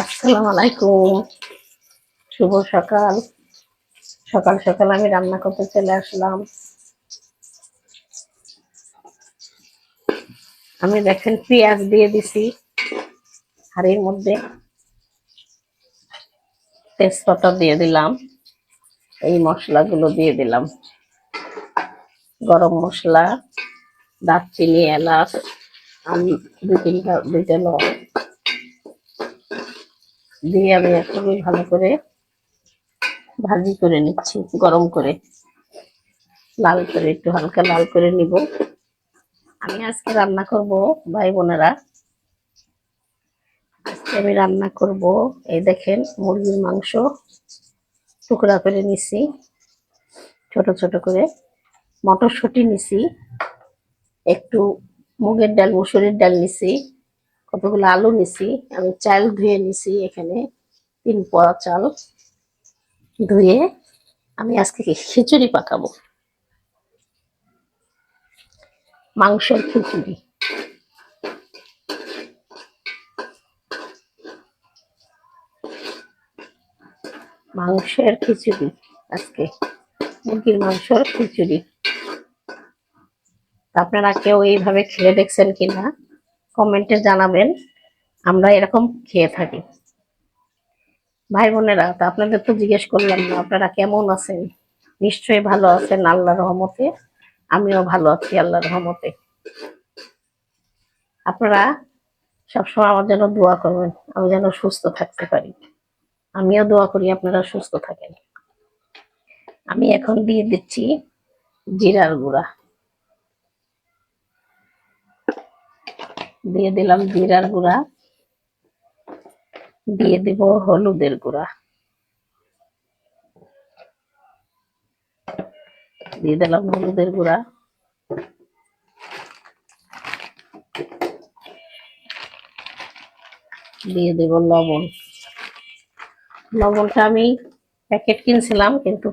আসসালামু আলাইকুম। শুভ সকাল। সকাল সকাল আমি রান্না করতে চলে আসলাম। আমি দেখেন পেঁয়াজ দিয়ে দিছি হাঁড়ির মধ্যে, তেজপাতা দিয়ে দিলাম, এই মশলাগুলো দিয়ে দিলাম, গরম মশলা, দারচিনি, এলাচ, আমি দুইটা লং দিয়ে আমি খুবই ভালো করে ভাজি করে নিচ্ছি, গরম করে লাল করে, একটু হালকা লাল করে নিব। আমি আজকে রান্না করব ভাই বোনেরা, আজকে আমি রান্না করব, এই দেখেন মুরগির মাংস টুকরা করে নিছি, ছোট ছোট করে মটরশুঁটি নিছি, একটু মুগের ডাল, মসুরের ডাল নিছি, কতগুলো আলু নিছি, আমি চাল ধুয়ে নিছি, এখানে 3 পোয়া চাল ধুয়ে আমি আজকে খিচুড়ি পাকাবো, মাংসের খিচুড়ি। মাংসের খিচুড়ি আজকে, মুরগির মাংসের খিচুড়ি। আপনারা কেউ এইভাবে খেয়ে দেখছেন কিনা কমেন্টে জানাবেন। আমরা এরকম খেয়ে থাকি। ভাই বোনেরা, তা আপনাদের তো জিজ্ঞেস করলাম না, আপনারা কেমন আছেন? নিশ্চয়ই ভালো আছেন আল্লাহর রহমতে। আমিও ভালো আছি আল্লাহর রহমতে। আপনারা সবসময় আমার জন্য দোয়া করবেন, আমি যেন সুস্থ থাকতে পারি। আমিও দোয়া করি আপনারা সুস্থ থাকেন। আমি এখন দিয়ে দিচ্ছি জিরার গুঁড়া, দিয়ে দিলাম জিরার গুঁড়া, দিয়ে দিব হলুদের গুঁড়া, দিয়ে দিলাম হলুদের গুঁড়া, দিয়ে দেব লবণ। লবণটা আমি প্যাকেট কিনছিলাম, কিন্তু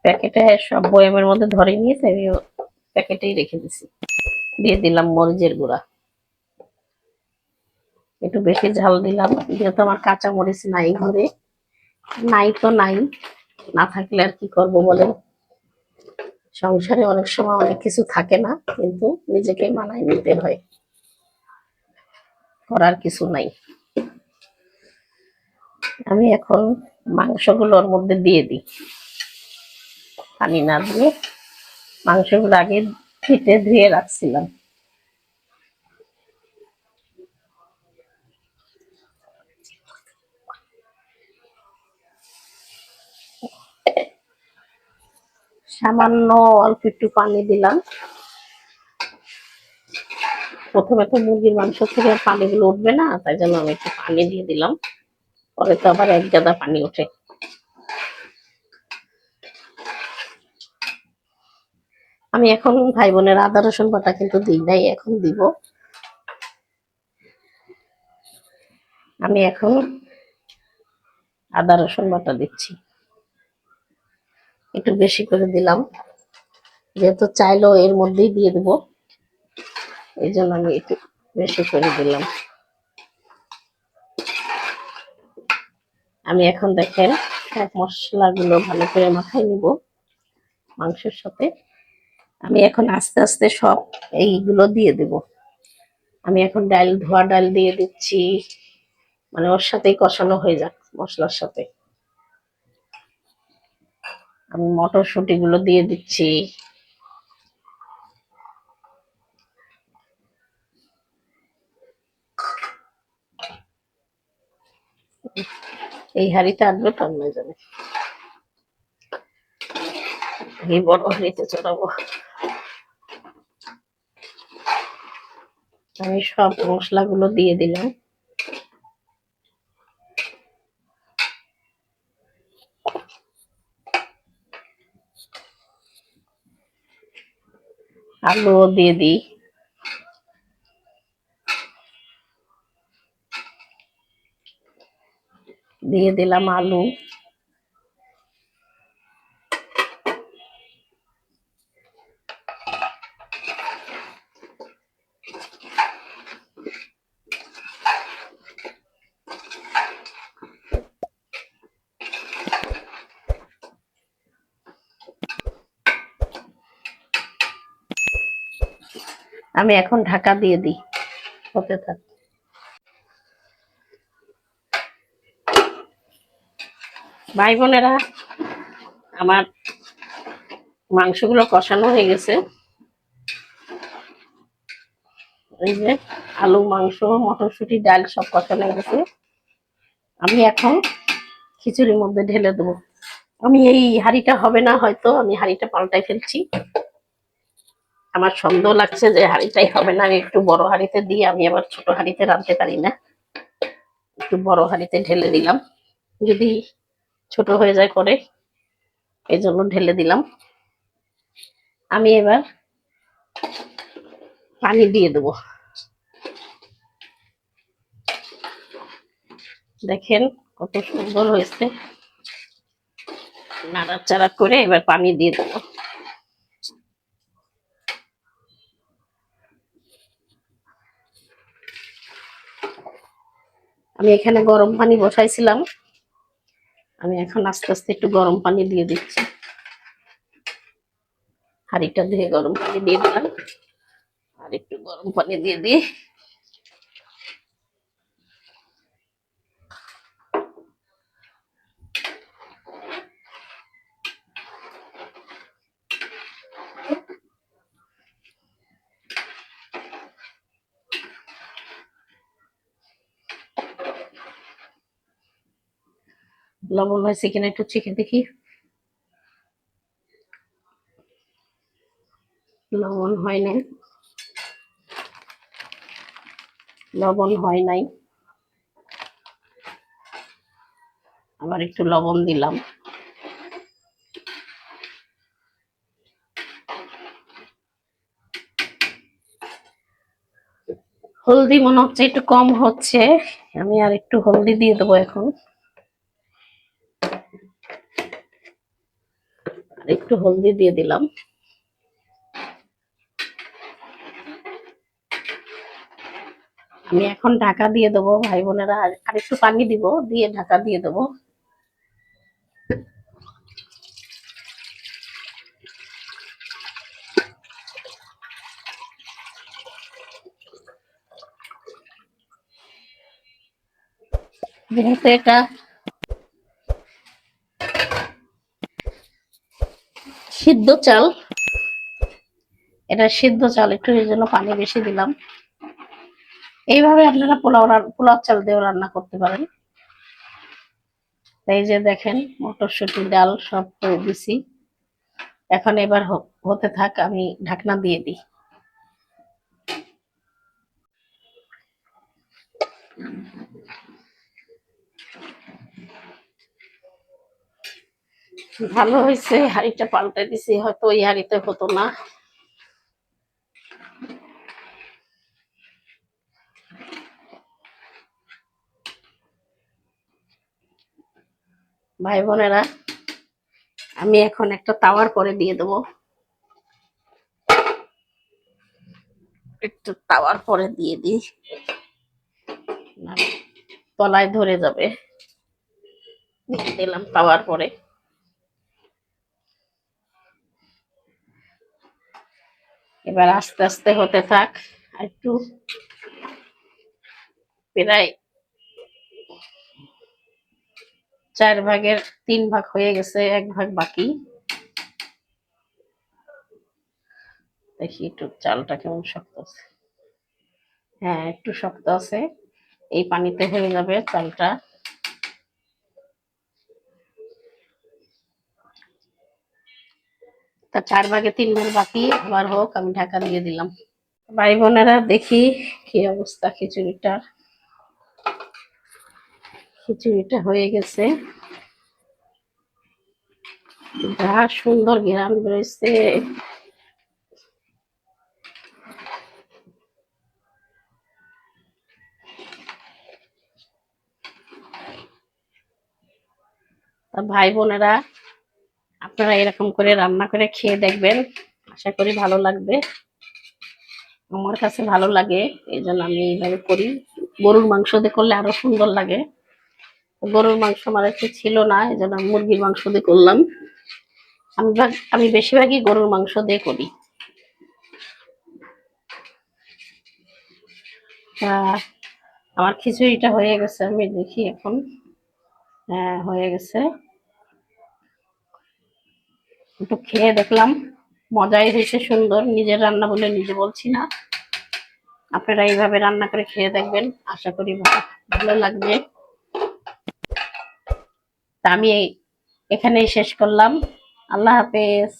প্যাকেটে সব বয়ামের মধ্যে ধরে নিয়েছে, আমি প্যাকেটেই রেখে দিছি। দিয়ে দিলাম মরিচের গুঁড়া, একটু বেশি ঝাল দিলাম, যেহেতু আমার কাঁচা মরিচ নাই ঘরে। নাই তো নাই, না থাকলে আর কি করব বলেন। সংসারে অনেক সময় অনেক কিছু থাকে না, কিন্তু নিজেকে মানায় নিতে হয়, করার কিছু নাই। আমি এখন মাংসগুলোর মধ্যে দিয়ে দিই, পানি না দিয়ে। মাংসগুলো আগে কেটে ধুয়ে রাখছিলাম। সামান্য অল্প একটু পানি দিলাম। প্রথমে তো মুরগির মাংস থেকে পানিগুলো উঠবে না, তাই জন্য আমি একটু পানি দিয়ে দিলাম, পরে তো আবার এক গাদা পানি ওঠে। আমি এখন ভাই বোনের আদা রসুন বাটা কিন্তু দিই নাই, এখন দিব। আমি এখন আদা রসুন বাটা দিচ্ছি, একটু বেশি করে দিলাম, যেহেতু চাইলেও এর মধ্যেই দিয়ে দেবো, এই জন্য আমি একটু বেশি করে দিলাম। আমি এখন দেখেন সব মশলাগুলো ভালো করে মাখাই নিব মাংসের সাথে। আমি এখন আস্তে আস্তে সব এইগুলো দিয়ে দেব। আমি এখন ডাল, ধোয়া ডাল দিয়ে দিচ্ছি, মানে ওর সাথেই কষানো হয়ে যাক মশলার সাথে। আমি মটরশুঁটি গুলো দিয়ে দিচ্ছি, এই হাঁড়িতে আসবে তো না জানে, এই বড় হাঁড়িতে চড়াবো। আমি সব মশলাগুলো দিয়ে দিলাম। আলুও দিয়ে দিই, দিয়ে দিলাম আলু, আমি এখন ঢাকা দিয়ে দিই, হতে থাক। ভাই বোনেরা, আমার মাংসগুলো কষানো হয়ে গেছে। এই যে আলু, মাংস, মটরশুঁটি, ডাল সব কষানো হয়ে গেছে। আমি এখন খিচুড়ির মধ্যে ঢেলে দেবো। আমি এই হাঁড়িটা হবে না, হয়তো আমি হাঁড়িটা পাল্টাই ফেলছি। আমার সন্দেহ লাগছে যে হাঁড়িটাই হবে না। আমি একটু বড় হাঁড়িতে দিয়ে, আমি আবার ছোট হাঁড়িতে রাঁধতে পারি না, একটু বড় হাঁড়িতে ঢেলে দিলাম, যদি ছোট হয়ে যায় পরে, এই জন্য ঢেলে দিলাম। আমি এবার পানি দিয়ে দেবো। দেখেন কত সুন্দর হয়েছে, নাড়াচাড়া করে এবার পানি দিয়ে দেবো। আমি এখানে গরম পানি বসাইছিলাম, আমি এখন আস্তে আস্তে একটু গরম পানি দিয়ে দিচ্ছি। হাঁড়িটা ধুয়ে গরম পানি দিয়ে দিলাম, আর একটু গরম পানি দিয়ে দিই। লবণ হয়েছে কিনা একটু চেখে দেখি। লবণ হয় নাই, লবণ হয় নাই। আবার একটু লবণ দিলাম। হলদি মনে হচ্ছে একটু কম হচ্ছে, আমি আর একটু হলদি দিয়ে দেবো এখন। আর একটু হলদি দিয়ে দিলাম। আমি এখন ঢাকা দিয়ে দেবো ভাই বোনেরা, আর একটু পানি দিব, দিয়ে ঢাকা দিয়ে দেবো। যেহেতু এটা সিদ্ধ চাল, এটা সিদ্ধ চাল, একটু এই জন্য পানি বেশি দিলাম। এইভাবে আপনারা পোলাও চাল দিয়েও রান্না করতে পারেন। এই যে দেখেন মটরশুঁটি, ডাল সব করে দিছি। এখন এবার হতে থাক, আমি ঢাকনা দিয়ে দিই। ভালো হয়েছে, হাঁড়িটা পাল্টে দিছি, হয়তো ওই হাঁড়িতে হতো না। ভাই বোনেরা, আমি এখন একটা তাওয়ার পরে দিয়ে দেবো, একটু তাওয়ার পরে দিয়ে দিই, তলায় ধরে যাবে। দিলাম তাওয়ার পরে। এবার আস্তে আস্তে হতে থাক, একটু প্রায় 4/3 ভাগ হয়ে গেছে, 1 ভাগ বাকি। দেখি একটু চালটা কেমন শক্ত আছে। হ্যাঁ, একটু শক্ত আছে, এই পানিতে হয়ে যাবে চালটা। তা 4/3 ভাগ বাকি, আবার হোক, আমি ঢাকা দিয়ে দিলাম। ভাই বোনেরা, দেখি কি অবস্থা খিচুড়িটার। খিচুড়িটা হয়ে গেছে, যা সুন্দর ঘ্রাণ বেরোচ্ছে। তা ভাই বোনেরা, আপনারা এরকম করে রান্না করে খেয়ে দেখবেন, আশা করি ভালো লাগবে। আমার কাছে ভালো লাগে, এই জন্য আমি এইভাবে করি। গরুর মাংস দিয়ে করলে আরো সুন্দর লাগে। গরুর মাংস আমার একটু ছিল না, এই জন্য মুরগির মাংস দিয়ে করলাম। আমি বেশিরভাগই গরুর মাংস দিয়ে করি। আহ, আমার খিচুড়িটা হয়ে গেছে, আমি দেখি এখন। হ্যাঁ, হয়ে গেছে। একটু খেয়ে দেখলাম, মজাই হয়েছে, সুন্দর। নিজের রান্না বলে নিজে বলছি না, আপনারা এইভাবে রান্না করে খেয়ে দেখবেন, আশা করি ভালো লাগবে। তা আমি এখানেই শেষ করলাম। আল্লাহ হাফেজ।